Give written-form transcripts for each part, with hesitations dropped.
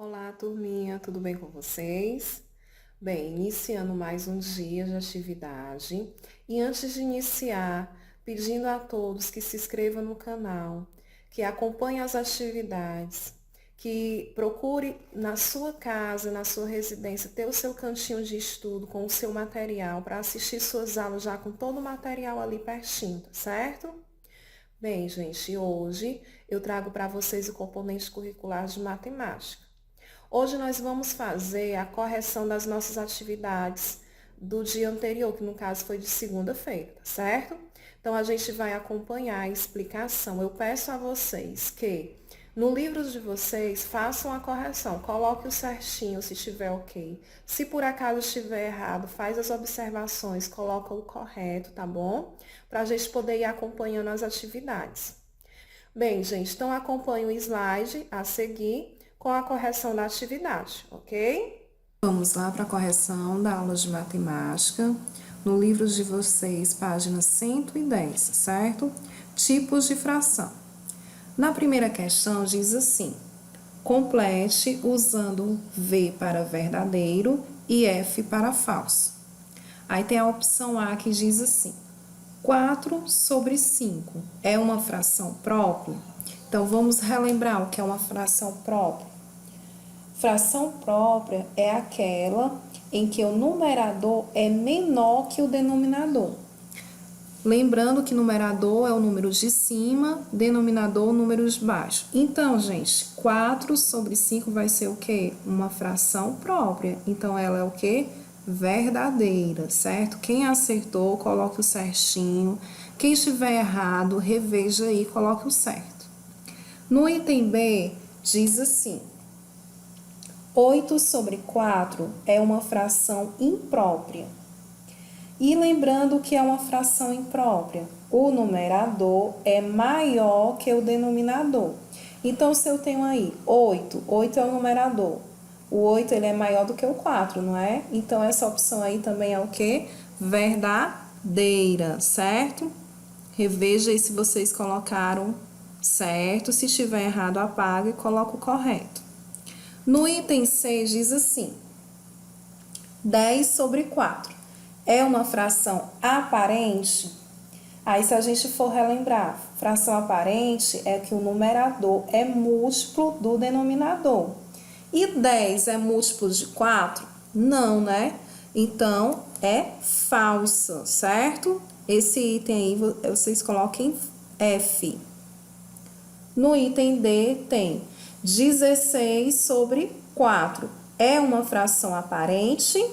Olá, turminha, tudo bem com vocês? Bem, iniciando mais um dia de atividade e antes de iniciar, pedindo a todos que se inscrevam no canal, que acompanhem as atividades, que procure na sua casa, na sua residência, ter o seu cantinho de estudo com o seu material para assistir suas aulas já com todo o material ali pertinho, tá certo? Bem, gente, hoje eu trago para vocês o componente curricular de matemática. Hoje nós vamos fazer a correção das nossas atividades do dia anterior, que no caso foi de segunda-feira, tá certo? Então a gente vai acompanhar a explicação. Eu peço a vocês que no livro de vocês façam a correção, coloque o certinho se estiver ok. Se por acaso estiver errado, faz as observações, coloca o correto, tá bom? Para a gente poder ir acompanhando as atividades. Bem, gente, então acompanhe o slide a seguir com a correção da atividade, ok? Vamos lá para a correção da aula de matemática, no livro de vocês, página 110, certo? Tipos de fração. Na primeira questão diz assim: complete usando V para verdadeiro e F para falso. Aí tem a opção A que diz assim: 4 sobre 5 é uma fração própria? Então vamos relembrar o que é uma fração própria. Fração própria é aquela em que o numerador é menor que o denominador. Lembrando que numerador é o número de cima, denominador o número de baixo. Então, gente, 4 sobre 5 vai ser o quê? Uma fração própria. Então, ela é o quê? Verdadeira, certo? Quem acertou, coloque o certinho. Quem estiver errado, reveja aí e coloque o certo. No item B, diz assim: 8 sobre 4 é uma fração imprópria. E lembrando que é uma fração imprópria, o numerador é maior que o denominador. Então, se eu tenho aí 8, 8 é o numerador. O 8 ele é maior do que o 4, não é? Então, essa opção aí também é o quê? Verdadeira, certo? Reveja aí se vocês colocaram certo. Se estiver errado, apaga e coloca o correto. No item 6 diz assim: 10 sobre 4 é uma fração aparente? Aí, se a gente for relembrar, fração aparente é que o numerador é múltiplo do denominador. E 10 é múltiplo de 4? Não, né? Então, é falsa, certo? Esse item aí, vocês coloquem F. No item D tem 16 sobre 4. É uma fração aparente?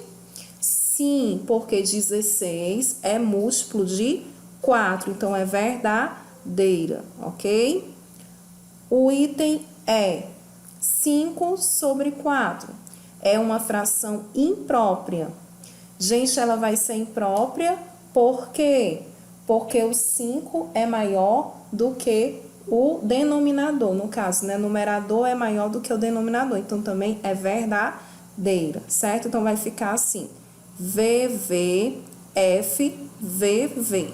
Sim, porque 16 é múltiplo de 4, então é verdadeira, ok? O item E, 5 sobre 4. É uma fração imprópria. Gente, ela vai ser imprópria por quê? Porque o 5 é maior do que o denominador. No caso, né? Numerador é maior do que o denominador. Então, também é verdadeira, certo? Então, vai ficar assim: VV, F, VV.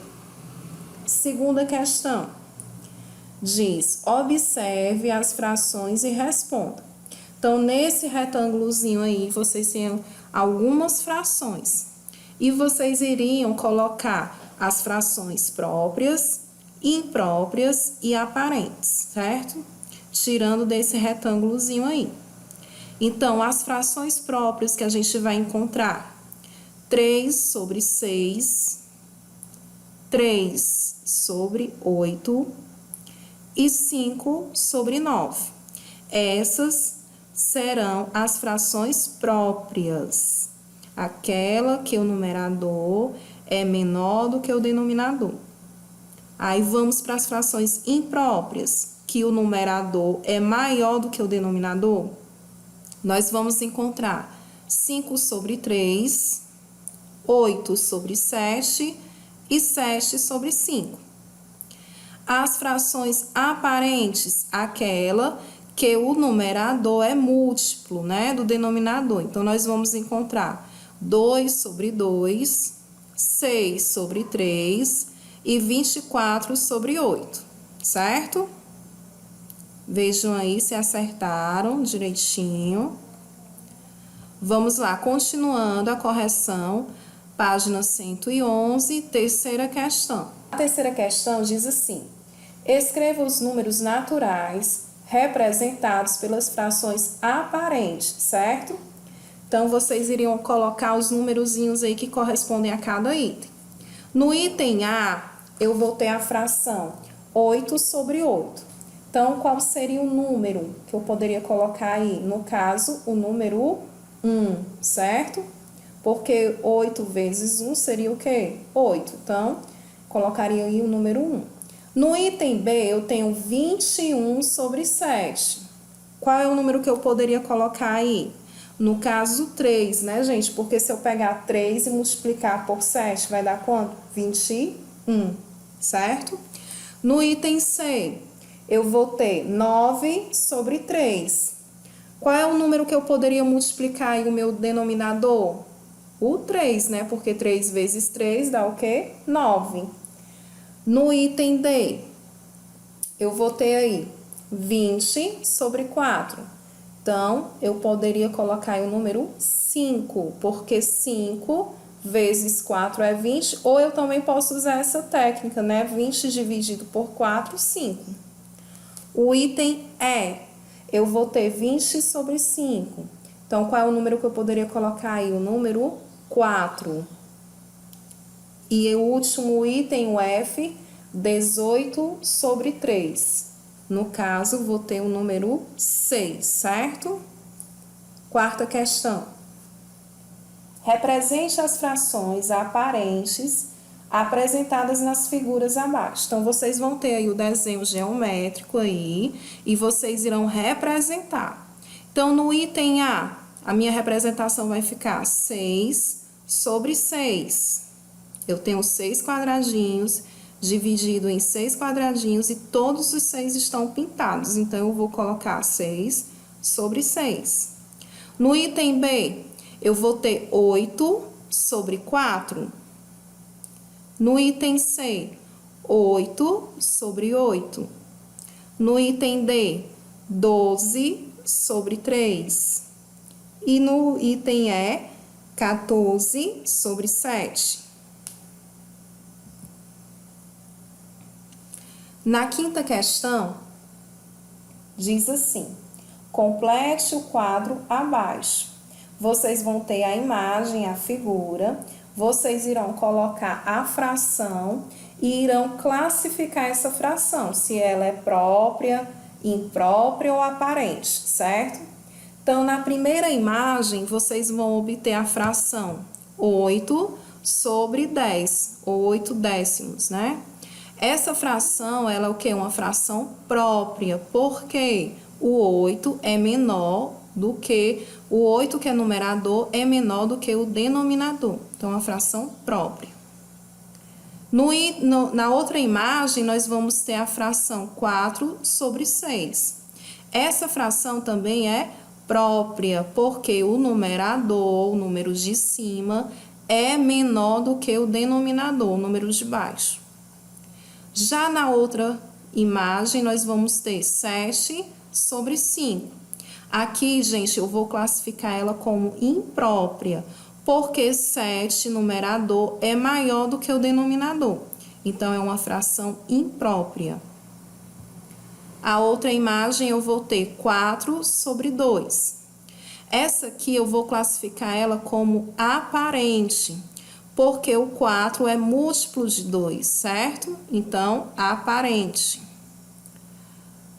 Segunda questão. Diz: observe as frações e responda. Então, nesse retângulozinho aí, vocês têm algumas frações. E vocês iriam colocar as frações próprias, impróprias e aparentes, certo? Tirando desse retângulozinho aí. Então, as frações próprias que a gente vai encontrar: 3 sobre 6, 3 sobre 8 e 5 sobre 9. Essas serão as frações próprias, aquela que o numerador é menor do que o denominador. Aí vamos para as frações impróprias, que o numerador é maior do que o denominador. Nós vamos encontrar 5 sobre 3, 8 sobre 7 e 7 sobre 5. As frações aparentes, aquela que o numerador é múltiplo, né, do denominador. Então, nós vamos encontrar 2 sobre 2, 6 sobre 3 e 24 sobre 8, certo? Vejam aí se acertaram direitinho. Vamos lá, continuando a correção, página 111, terceira questão. A terceira questão diz assim: escreva os números naturais representados pelas frações aparentes, certo? Então, vocês iriam colocar os numerozinhos aí que correspondem a cada item. No item A, eu vou ter a fração 8 sobre 8. Então, qual seria o número que eu poderia colocar aí? No caso, o número 1, certo? Porque 8 vezes 1 seria o quê? 8. Então, colocaria aí o número 1. No item B, eu tenho 21 sobre 7. Qual é o número que eu poderia colocar aí? No caso, 3, né, gente? Porque se eu pegar 3 e multiplicar por 7, vai dar quanto? 21, certo? No item C, eu vou ter 9 sobre 3. Qual é o número que eu poderia multiplicar aí o meu denominador? O 3, né? Porque 3 vezes 3 dá o quê? 9. No item D, eu vou ter aí 20 sobre 4. Então, eu poderia colocar aí o número 5, porque 5 vezes 4 é 20, ou eu também posso usar essa técnica, né? 20 dividido por 4, 5. O item E, eu vou ter 20 sobre 5. Então, qual é o número que eu poderia colocar aí? O número 4. E o último item, o F, 18 sobre 3. No caso, vou ter o número 6, certo? Quarta questão. Represente as frações aparentes apresentadas nas figuras abaixo. Então, vocês vão ter aí o desenho geométrico aí e vocês irão representar. Então, no item A, a minha representação vai ficar 6 sobre 6. Eu tenho 6 quadradinhos dividido em 6 quadradinhos e todos os 6 estão pintados. Então, eu vou colocar 6 sobre 6. No item B, eu vou ter 8 sobre 4. No item C, 8 sobre 8. No item D, 12 sobre 3. E no item E, 14 sobre 7. Na quinta questão, diz assim: complete o quadro abaixo. Vocês vão ter a imagem, a figura, vocês irão colocar a fração e irão classificar essa fração, se ela é própria, imprópria ou aparente, certo? Então, na primeira imagem, vocês vão obter a fração 8 sobre 10, ou 8 décimos, né? Essa fração, ela é o quê? Uma fração própria, porque o 8 é menor do que, o 8 que é numerador é menor do que o denominador. Então, é uma fração própria. Na outra imagem, nós vamos ter a fração 4 sobre 6. Essa fração também é própria, porque o numerador, o número de cima, é menor do que o denominador, o número de baixo. Já na outra imagem, nós vamos ter 7 sobre 5. Aqui, gente, eu vou classificar ela como imprópria, porque 7, numerador, é maior do que o denominador. Então, é uma fração imprópria. A outra imagem, eu vou ter 4 sobre 2. Essa aqui, eu vou classificar ela como aparente, porque o 4 é múltiplo de 2, certo? Então, aparente.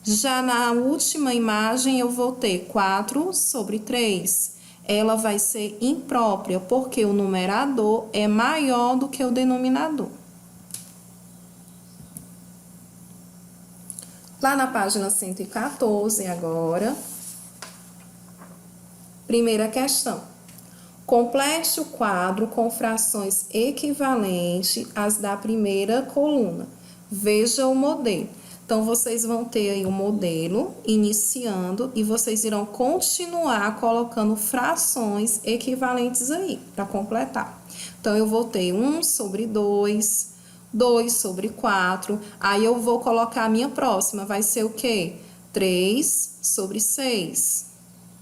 Já na última imagem, eu vou ter 4 sobre 3. Ela vai ser imprópria, porque o numerador é maior do que o denominador. Lá na página 114, agora. Primeira questão. Complete o quadro com frações equivalentes às da primeira coluna. Veja o modelo. Então, vocês vão ter aí o modelo iniciando e vocês irão continuar colocando frações equivalentes aí, para completar. Então, eu vou ter 1 sobre 2, 2 sobre 4. Aí, eu vou colocar a minha próxima. Vai ser o quê? 3 sobre 6.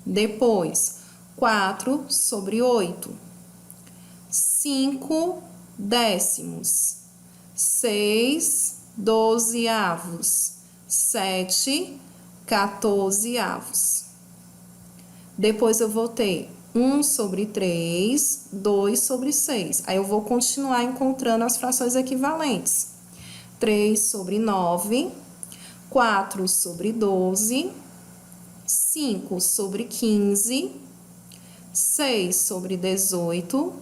Depois, 4 sobre 8. 5 décimos. 6 dozeavos. 7 14avos. Depois eu vou ter 1 sobre 3, 2 sobre 6. Aí eu vou continuar encontrando as frações equivalentes. 3 sobre 9, 4 sobre 12, 5 sobre 15, 6 sobre 18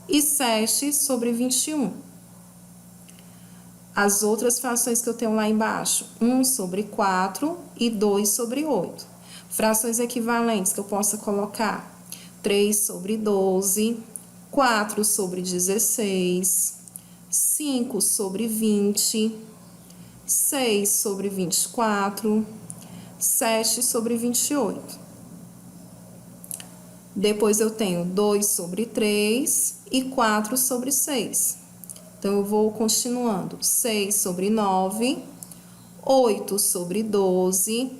e 7 sobre 21. As outras frações que eu tenho lá embaixo, 1 sobre 4 e 2 sobre 8. Frações equivalentes que eu possa colocar, 3 sobre 12, 4 sobre 16, 5 sobre 20, 6 sobre 24, 7 sobre 28. Depois eu tenho 2 sobre 3 e 4 sobre 6. Então, eu vou continuando. 6 sobre 9, 8 sobre 12,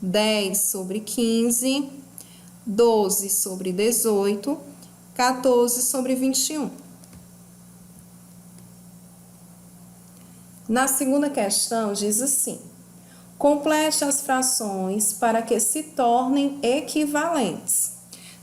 10 sobre 15, 12 sobre 18, 14 sobre 21. Na segunda questão, diz assim: complete as frações para que se tornem equivalentes.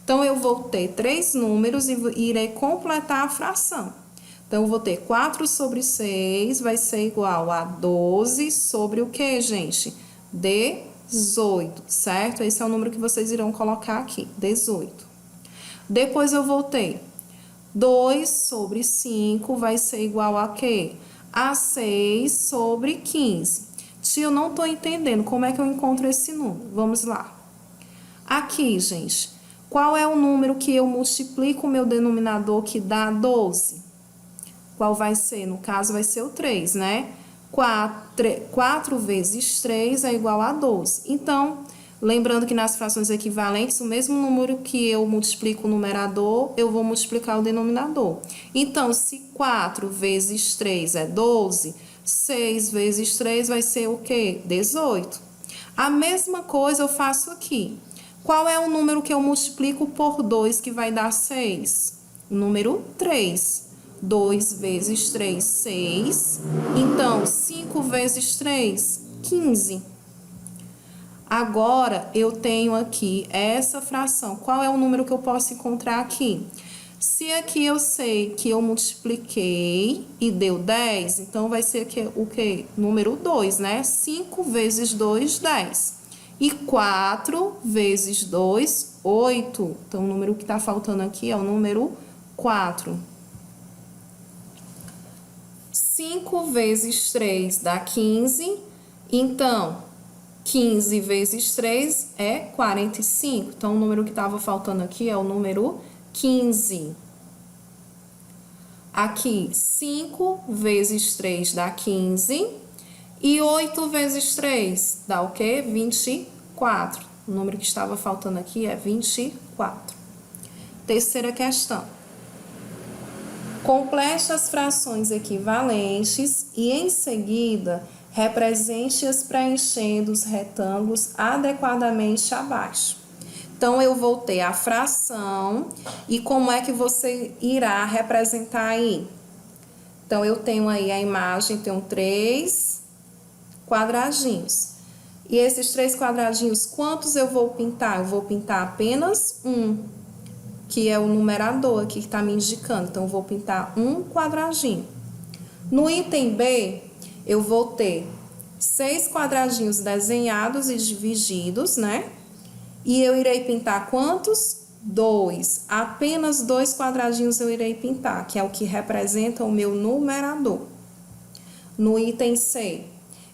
Então, eu vou ter 3 números e irei completar a fração. Então, eu vou ter 4 sobre 6 vai ser igual a 12 sobre o que, gente? 18, certo? Esse é o número que vocês irão colocar aqui, 18. Depois, eu vou ter 2 sobre 5 vai ser igual a quê? A 6 sobre 15. Tia, eu não estou entendendo como é que eu encontro esse número. Vamos lá. Aqui, gente, qual é o número que eu multiplico o meu denominador que dá 12? Qual vai ser? No caso, vai ser o 3, né? 4 vezes 3 é igual a 12. Então, lembrando que nas frações equivalentes, o mesmo número que eu multiplico o numerador, eu vou multiplicar o denominador. Então, se 4 vezes 3 é 12, 6 vezes 3 vai ser o quê? 18. A mesma coisa eu faço aqui. Qual é o número que eu multiplico por 2 que vai dar 6? O número 3. 2 vezes 3, 6. Então, 5 vezes 3, 15. Agora, eu tenho aqui essa fração. Qual é o número que eu posso encontrar aqui? Se aqui eu sei que eu multipliquei e deu 10, então vai ser aqui o quê? Número 2, né? 5 vezes 2, 10. E 4 vezes 2, 8. Então, o número que está faltando aqui é o número 4. 5 vezes 3 dá 15, então 15 vezes 3 é 45. Então, o número que estava faltando aqui é o número 15. Aqui, 5 vezes 3 dá 15 e 8 vezes 3 dá o quê? 24. O número que estava faltando aqui é 24. Terceira questão. Complete as frações equivalentes e, em seguida, represente-as preenchendo os retângulos adequadamente abaixo. Então, eu vou ter a fração e como é que você irá representar aí? Então, eu tenho aí a imagem, tenho 3 quadradinhos. E esses 3 quadradinhos, quantos eu vou pintar? Eu vou pintar apenas um, que é o numerador aqui que está me indicando. Então, eu vou pintar um quadradinho. No item B, eu vou ter 6 quadradinhos desenhados e divididos, né? E eu irei pintar quantos? 2. Apenas 2 quadradinhos eu irei pintar, que é o que representa o meu numerador. No item C,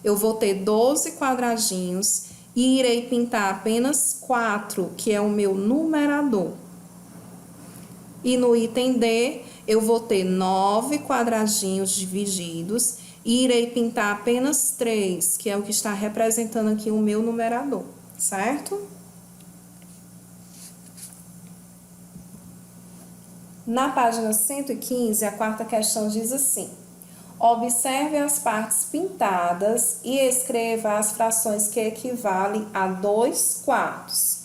eu vou ter 12 quadradinhos e irei pintar apenas 4, que é o meu numerador. E no item D, eu vou ter 9 quadradinhos divididos e irei pintar apenas 3, que é o que está representando aqui o meu numerador, certo? Na página 115, a quarta questão diz assim: Observe as partes pintadas e escreva as frações que equivalem a 2/4.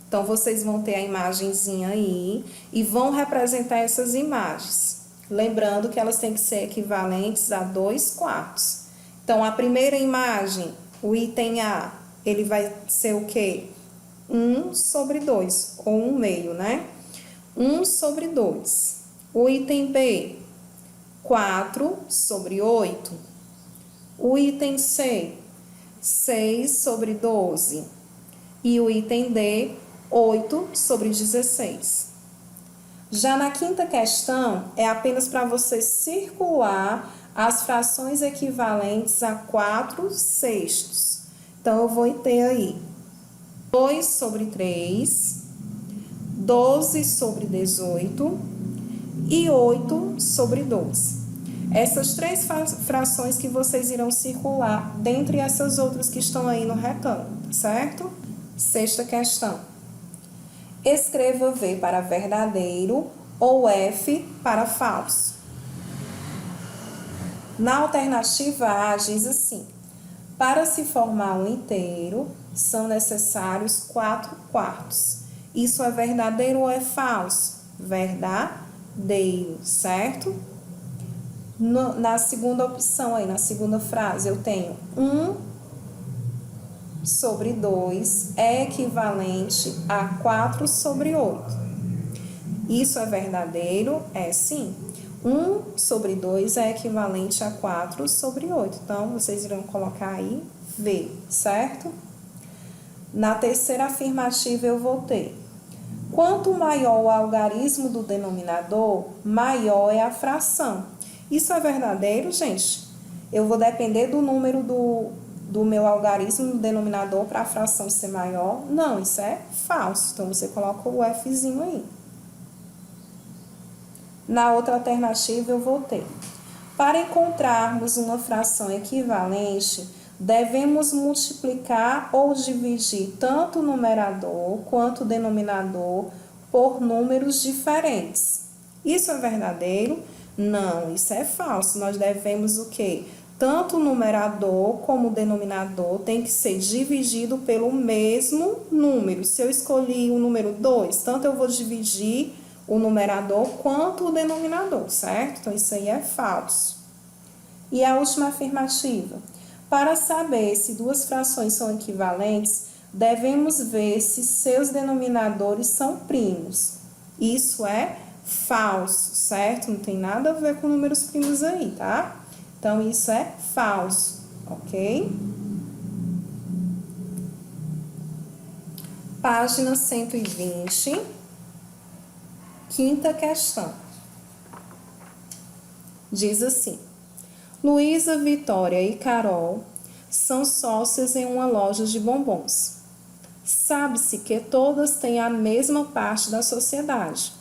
Então, vocês vão ter a imagenzinha aí e vão representar essas imagens. Lembrando que elas têm que ser equivalentes a 2/4. Então, a primeira imagem, o item A, ele vai ser o quê? 1/2, ou 1/2, né? 1/2. O item B, 4/8. O item C, 6/12. E o item D, 8/16. Já na quinta questão, é apenas para você circular as frações equivalentes a 4/6. Então, eu vou ter aí 2/3, 12/18 e 8/12. Essas três frações que vocês irão circular dentre essas outras que estão aí no retângulo, certo? Sexta questão. Escreva V para verdadeiro ou F para falso. Na alternativa A, diz assim: para se formar um inteiro, são necessários 4/4. Isso é verdadeiro ou é falso? Verdadeiro, certo? Na segunda opção aí, na segunda frase, eu tenho 1/2 é equivalente a 4/8. Isso é verdadeiro? É sim. 1/2 é equivalente a 4/8. Então, vocês irão colocar aí V, certo? Na terceira afirmativa, eu vou ter: quanto maior o algarismo do denominador, maior é a fração. Isso é verdadeiro, gente? Eu vou depender do número do meu algarismo do denominador para a fração ser maior? Não, isso é falso. Então, você coloca o Fzinho aí. Na outra alternativa, eu vou ter: para encontrarmos uma fração equivalente, devemos multiplicar ou dividir tanto o numerador quanto o denominador por números diferentes. Isso é verdadeiro? Não, isso é falso. Nós devemos o quê? Tanto o numerador como o denominador tem que ser dividido pelo mesmo número. Se eu escolhi o número 2, tanto eu vou dividir o numerador quanto o denominador, certo? Então, isso aí é falso. E a última afirmativa: para saber se duas frações são equivalentes, devemos ver se seus denominadores são primos. Isso é falso, certo? Não tem nada a ver com números primos aí, tá? Então, isso é falso, ok? Página 120, quinta questão. Diz assim: Luísa, Vitória e Carol são sócias em uma loja de bombons. Sabe-se que todas têm a mesma parte da sociedade.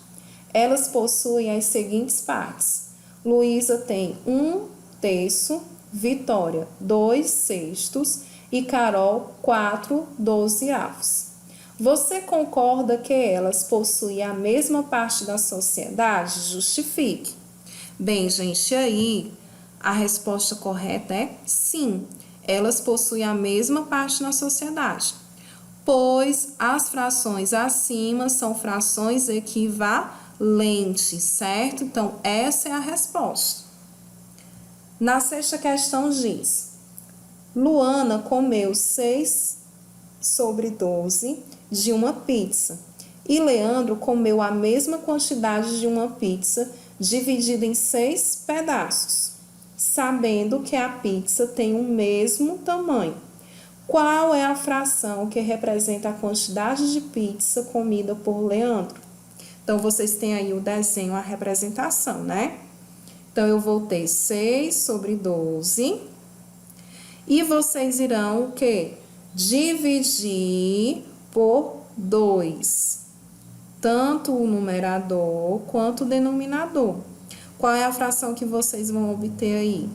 Elas possuem as seguintes partes: Luísa tem 1/3, Vitória 2/6 e Carol 4/12. Você concorda que elas possuem a mesma parte da sociedade? Justifique. Bem, gente, aí a resposta correta é sim. Elas possuem a mesma parte na sociedade, pois as frações acima são frações equivalentes, certo? Então, essa é a resposta. Na sexta questão diz: Luana comeu 6/12 de uma pizza e Leandro comeu a mesma quantidade de uma pizza dividida em 6 pedaços, sabendo que a pizza tem o mesmo tamanho. Qual é a fração que representa a quantidade de pizza comida por Leandro? Então, vocês têm aí o desenho, a representação, né? Então, eu vou ter 6/12 e vocês irão o quê? Dividir por 2, tanto o numerador quanto o denominador. Qual é a fração que vocês vão obter aí?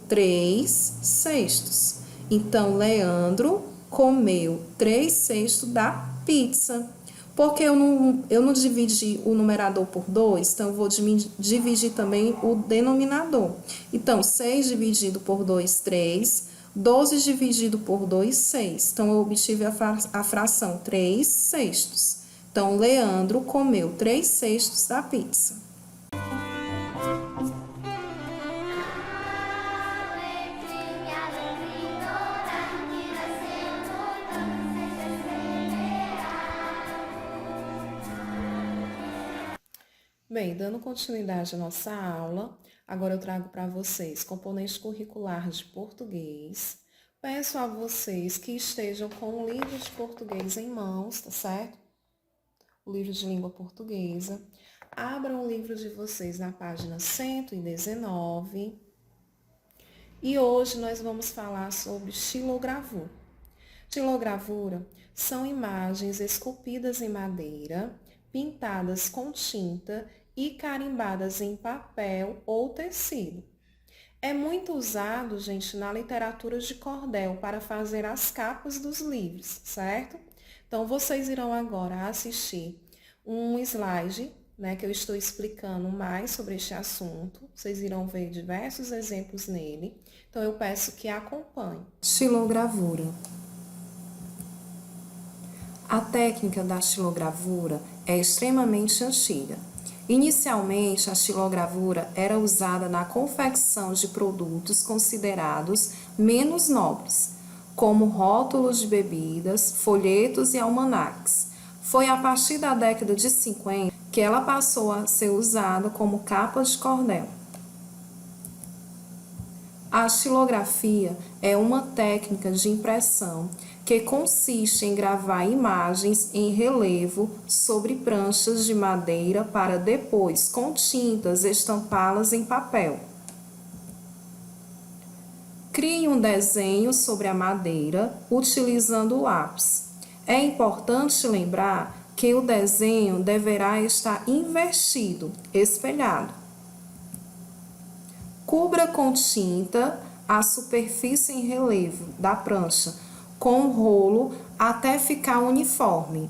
3/6. Então, Leandro comeu 3/6 da pizza. Porque eu não dividi o numerador por 2, então eu vou dividir também o denominador. Então, 6 dividido por 2, 3. 12 dividido por 2, 6. Então, eu obtive a fração 3 sextos. Então, Leandro comeu 3 sextos da pizza. Bem, dando continuidade à nossa aula, agora eu trago para vocês componente curricular de português. Peço a vocês que estejam com o livro de português em mãos, tá certo? O livro de língua portuguesa. Abram o livro de vocês na página 119. E hoje nós vamos falar sobre xilogravura. Xilogravura são imagens esculpidas em madeira, pintadas com tinta e carimbadas em papel ou tecido. É muito usado, gente, na literatura de cordel para fazer as capas dos livros, certo? Então, vocês irão agora assistir um slide, né, que eu estou explicando mais sobre este assunto. Vocês irão ver diversos exemplos nele. Então, eu peço que acompanhem. Xilogravura. A técnica da xilogravura é extremamente antiga. Inicialmente, a xilogravura era usada na confecção de produtos considerados menos nobres, como rótulos de bebidas, folhetos e almanaques. Foi a partir da década de 50 que ela passou a ser usada como capa de cordel. A xilografia é uma técnica de impressão que consiste em gravar imagens em relevo sobre pranchas de madeira para depois, com tintas, estampá-las em papel. Crie um desenho sobre a madeira utilizando o lápis. É importante lembrar que o desenho deverá estar invertido, espelhado. Cubra com tinta a superfície em relevo da prancha com um rolo até ficar uniforme.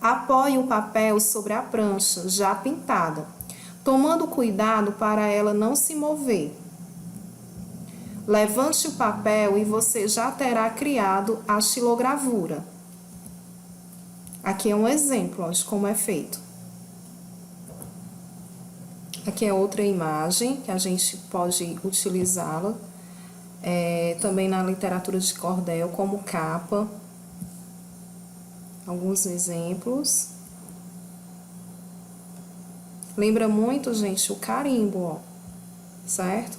Apoie o papel sobre a prancha já pintada, tomando cuidado para ela não se mover. Levante o papel e você já terá criado a xilogravura. Aqui é um exemplo de como é feito. Aqui é outra imagem que a gente pode utilizá-la também na literatura de cordel como capa. Alguns exemplos. Lembra muito, gente, o carimbo, ó, certo?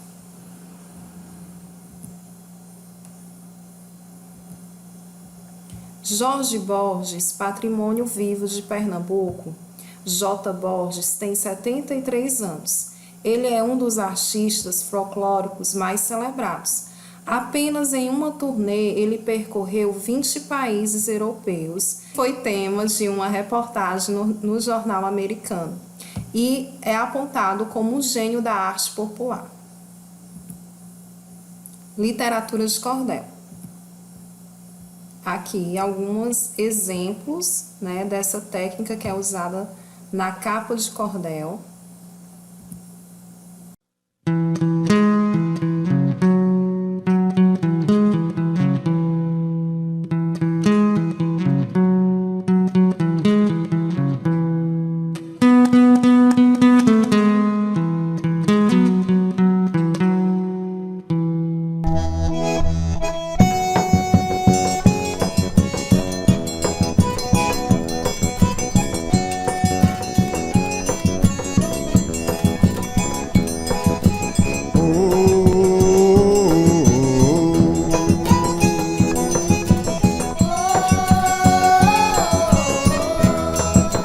Jorge Borges, Patrimônio Vivo de Pernambuco. J. Borges tem 73 anos. Ele é um dos artistas folclóricos mais celebrados. Apenas em uma turnê ele percorreu 20 países europeus. Foi tema de uma reportagem no jornal americano e é apontado como um gênio da arte popular. Literatura de cordel. Aqui alguns exemplos, né, dessa técnica que é usada na capa de cordel.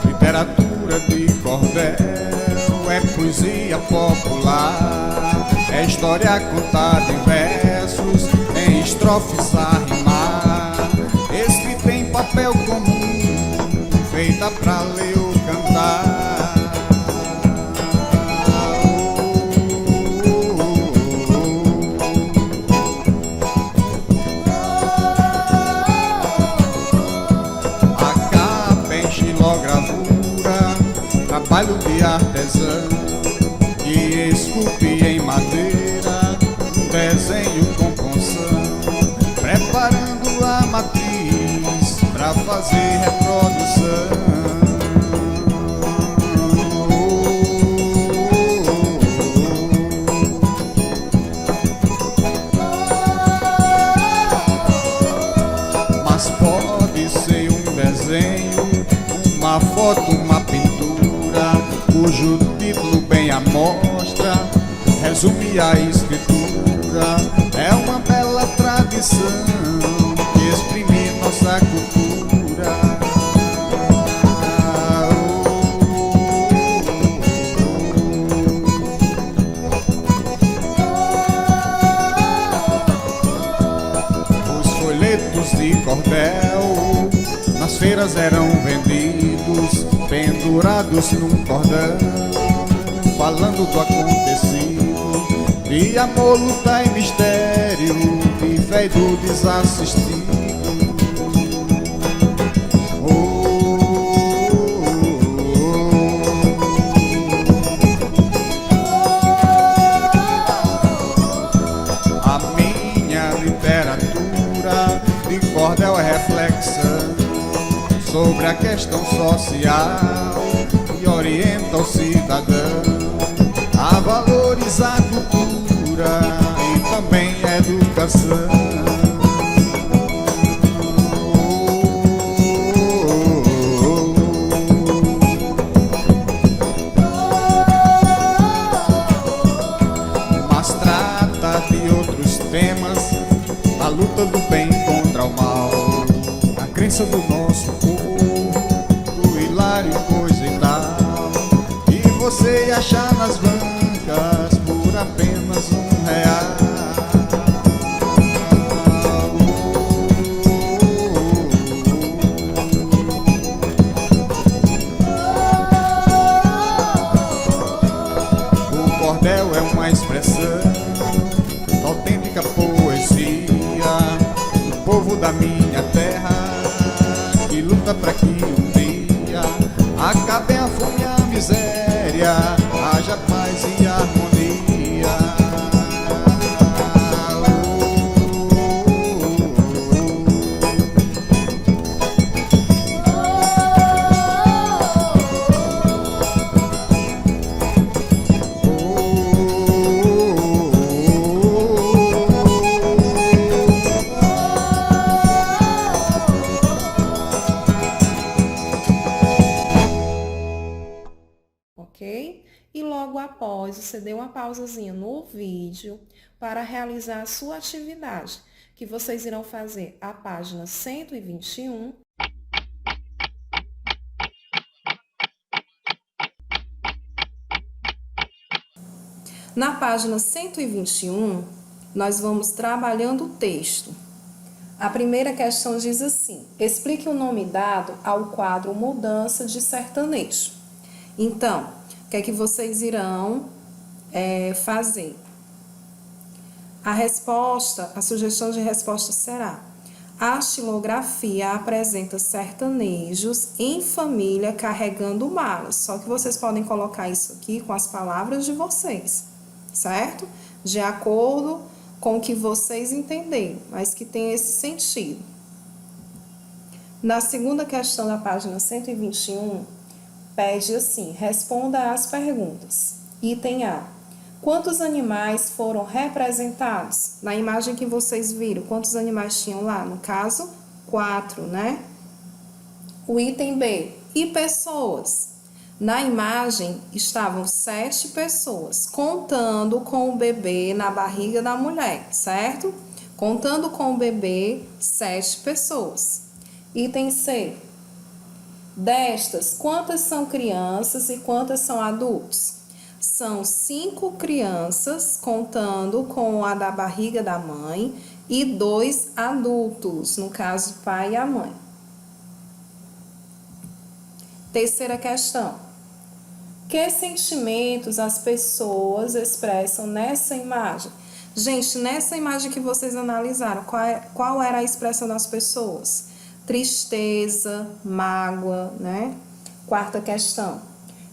Literatura de cordel é poesia popular, é história contada em versos, em estrofes a rimar, escrita em papel comum, feita pra ler ou cantar. A xilogravura, trabalho de artesão que esculpe em madeira um desenho com punção, preparando a matriz pra fazer reprodução. Mas pode ser um desenho, uma foto, uma pintura, cujo título bem a mostra resume a escritura. É uma bela tradição que exprime nossa cultura. Os folhetos de cordel nas feiras eram vendidos, pendurados num cordão, falando do acontecido, de amor, luta e mistério, de fé e do desassistido. A minha literatura de cordel é reflexão sobre a questão social e orienta o cidadão a valorizar a cultura e também a educação. Mas trata de outros temas, a luta do bem contra o mal, a crença do nosso povo, do hilário coisa e tal, e você achar nas bancas por apenas R$1. O cordel é uma expressão, autêntica poesia do povo da minha terra, que luta pra que um dia acabe a fome e a miséria, haja paz e harmonia. Ok? E logo após, você dê uma pausazinha no vídeo para realizar a sua atividade, que vocês irão fazer a página 121. Na página 121, nós vamos trabalhando o texto. A primeira questão diz assim: explique o nome dado ao quadro Mudança de Sertanejo. Então, o que é que vocês irão fazer? A resposta, a sugestão de resposta será: a xilografia apresenta sertanejos em família carregando malas. Só que vocês podem colocar isso aqui com as palavras de vocês, certo? De acordo com o que vocês entenderem, mas que tem esse sentido. Na segunda questão da página 121, pede assim: responda às perguntas. Item A: quantos animais foram representados? Na imagem que vocês viram, quantos animais tinham lá? No caso, 4, né? O item B: e pessoas? Na imagem estavam 7 pessoas, contando com o bebê na barriga da mulher, certo? Contando com o bebê, 7 pessoas. Item C: destas, quantas são crianças e quantas são adultos? São 5 crianças, contando com a da barriga da mãe, e 2 adultos, no caso, o pai e a mãe. Terceira questão: que sentimentos as pessoas expressam nessa imagem? Gente, nessa imagem que vocês analisaram, qual era a expressão das pessoas? Tristeza, mágoa, né? Quarta questão.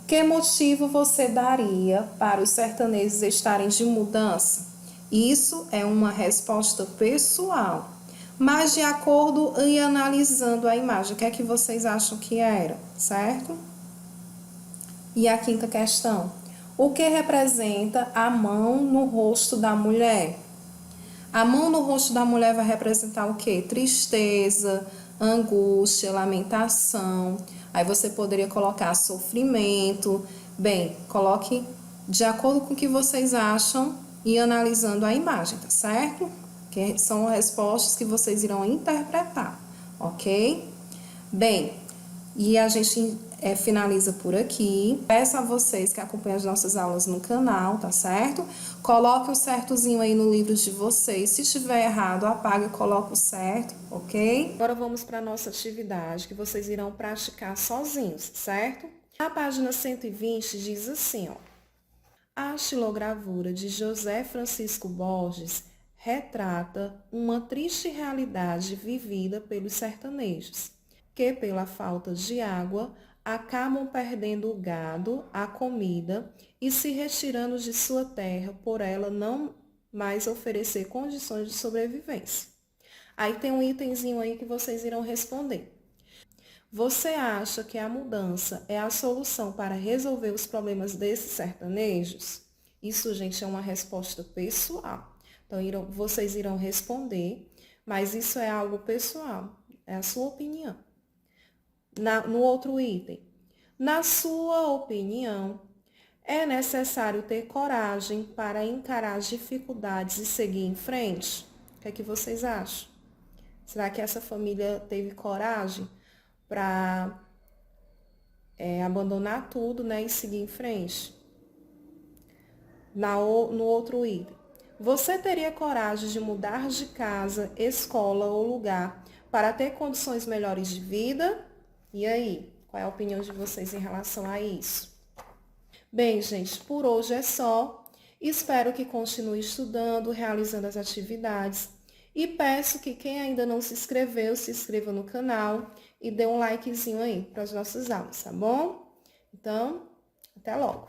Que motivo você daria para os sertanejos estarem de mudança? Isso é uma resposta pessoal. Mas de acordo e analisando a imagem, o que é que vocês acham que era, certo? E a quinta questão. O que representa a mão no rosto da mulher? A mão no rosto da mulher vai representar o quê? Tristeza, angústia, lamentação. Aí você poderia colocar sofrimento. Bem, coloque de acordo com o que vocês acham e analisando a imagem, tá certo? Que são respostas que vocês irão interpretar, ok? Bem, e a gente finaliza por aqui. Peço a vocês que acompanhem as nossas aulas no canal, tá certo? Coloque o certozinho aí no livro de vocês. Se estiver errado, apaga e coloca o certo, ok? Agora vamos para a nossa atividade que vocês irão praticar sozinhos, certo? Na página 120 diz assim, ó. A xilogravura de José Francisco Borges retrata uma triste realidade vivida pelos sertanejos, que pela falta de água acabam perdendo o gado, a comida e se retirando de sua terra por ela não mais oferecer condições de sobrevivência. Aí tem um itemzinho aí que vocês irão responder. Você acha que a mudança é a solução para resolver os problemas desses sertanejos? Isso, gente, é uma resposta pessoal. Então, vocês irão responder, mas isso é algo pessoal, é a sua opinião. No outro item, na sua opinião, é necessário ter coragem para encarar as dificuldades e seguir em frente? O que é que vocês acham? Será que essa família teve coragem para abandonar tudo, né, e seguir em frente? No outro item, você teria coragem de mudar de casa, escola ou lugar para ter condições melhores de vida? E aí, qual é a opinião de vocês em relação a isso? Bem, gente, por hoje é só. Espero que continue estudando, realizando as atividades. E peço que quem ainda não se inscreveu, se inscreva no canal e dê um likezinho aí para as nossas aulas, tá bom? Então, até logo!